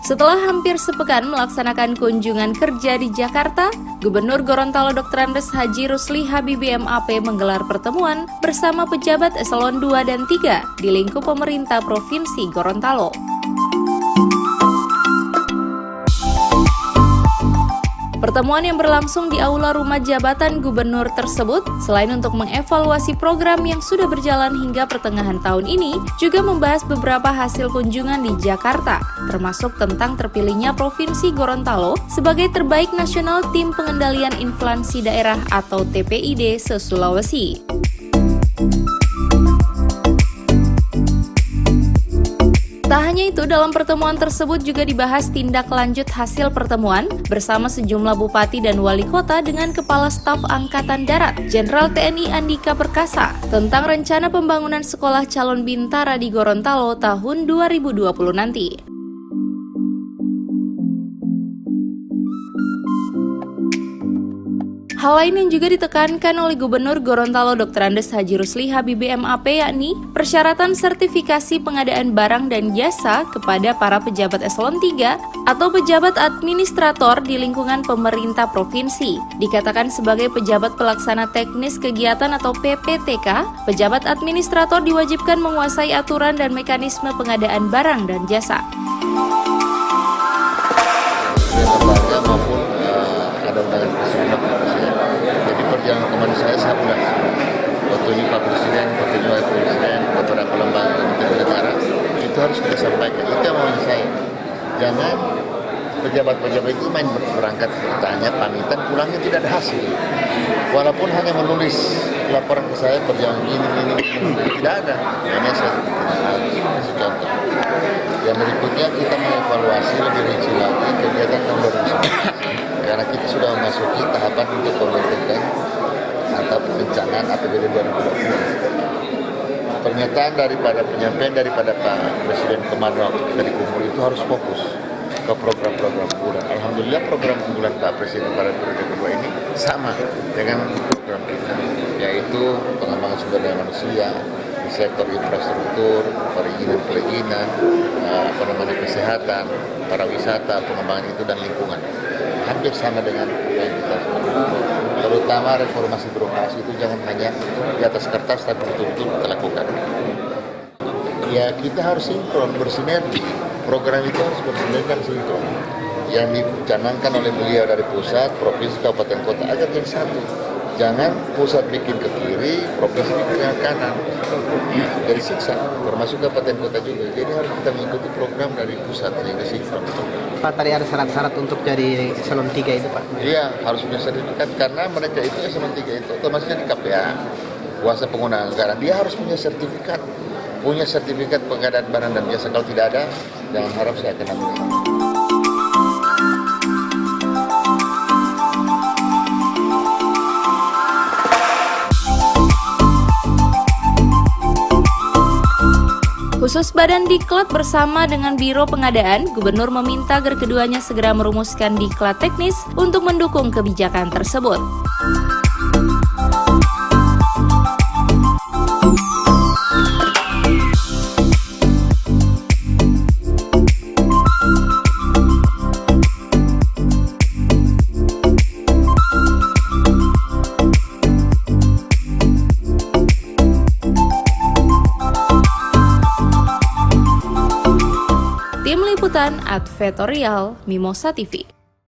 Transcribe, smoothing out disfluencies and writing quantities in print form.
Setelah hampir sepekan melaksanakan kunjungan kerja di Jakarta, Gubernur Gorontalo Dr. Andes Haji Rusli Habibie MAP menggelar pertemuan bersama pejabat eselon 2 dan 3 di lingkup pemerintah Provinsi Gorontalo. Pertemuan yang berlangsung di Aula Rumah Jabatan Gubernur tersebut, selain untuk mengevaluasi program yang sudah berjalan hingga pertengahan tahun ini, juga membahas beberapa hasil kunjungan di Jakarta, termasuk tentang terpilihnya Provinsi Gorontalo sebagai terbaik nasional Tim Pengendalian Inflasi Daerah atau TPID se-Sulawesi. Tak hanya itu, dalam pertemuan tersebut juga dibahas tindak lanjut hasil pertemuan bersama sejumlah bupati dan wali kota dengan Kepala Staf Angkatan Darat, Jenderal TNI Andika Perkasa, tentang rencana pembangunan sekolah calon bintara di Gorontalo tahun 2020 nanti. Hal lain yang juga ditekankan oleh Gubernur Gorontalo Dr. Andes Haji Rusli Habibie MAP yakni persyaratan sertifikasi pengadaan barang dan jasa kepada para pejabat eselon 3 atau pejabat administrator di lingkungan pemerintah provinsi. Dikatakan sebagai pejabat pelaksana teknis kegiatan atau PPTK, pejabat administrator diwajibkan menguasai aturan dan mekanisme pengadaan barang dan jasa. Maupun ada undangan presiden. Jadi perjalanan kemarin saya pulang. Waktu ini Pak Presiden, waktu ini Wakil Presiden, beberapa lembaga negara itu harus kita sampaikan. Itu yang mau saya. Jangan pejabat-pejabat itu main berangkat bertanya, pamitan, pulangnya tidak ada hasil. Walaupun hanya menulis laporan ke saya perjalanan ini, tidak ada. Hanya saya kasih contoh. Yang berikutnya kita mengevaluasi lebih rinci lagi kegiatan tahun 2019 karena kita sudah memasuki tahapan untuk pembentukan atau perencanaan APBD 2020. Pernyataan penyampaian daripada Pak Presiden kemarin waktu kita dikumpul itu harus fokus ke program-program unggulan. Alhamdulillah program unggulan Pak Presiden pada periode kedua ini sama dengan program kita, yaitu pengembangan sumber daya manusia, sektor infrastruktur, perizinan, kesehatan, pariwisata, pengembangan itu dan lingkungan. Hampir sama dengan yang kita terutama reformasi birokrasi itu jangan hanya di atas kertas tapi betul-betul kita lakukan. Ya kita harus sinkron, bersinergi. Program itu harus bersinergi dan sinkron. Yang dicanangkan oleh beliau dari pusat, provinsi, kabupaten, kota agar jadi satu. Jangan pusat bikin ke kiri, provinsi bikin ke kanan. Dari siksa, termasuk kabupaten kota juga. Jadi harus kita mengikuti program dari pusat sehingga sinkron. Pak, tadi ada syarat-syarat untuk jadi eselon 3 itu, Pak? Iya, harus punya sertifikat karena mereka itu eselon 3 itu otomatisnya di KPA, kuasa penggunaan anggaran. Dia harus punya sertifikat pengadaan barang dan jasa. Kalau tidak ada, jangan harap saya akan ambil. Khusus Badan Diklat bersama dengan Biro Pengadaan, Gubernur meminta agar keduanya segera merumuskan diklat teknis untuk mendukung kebijakan tersebut. Tim Liputan Advertorial Mimosa TV.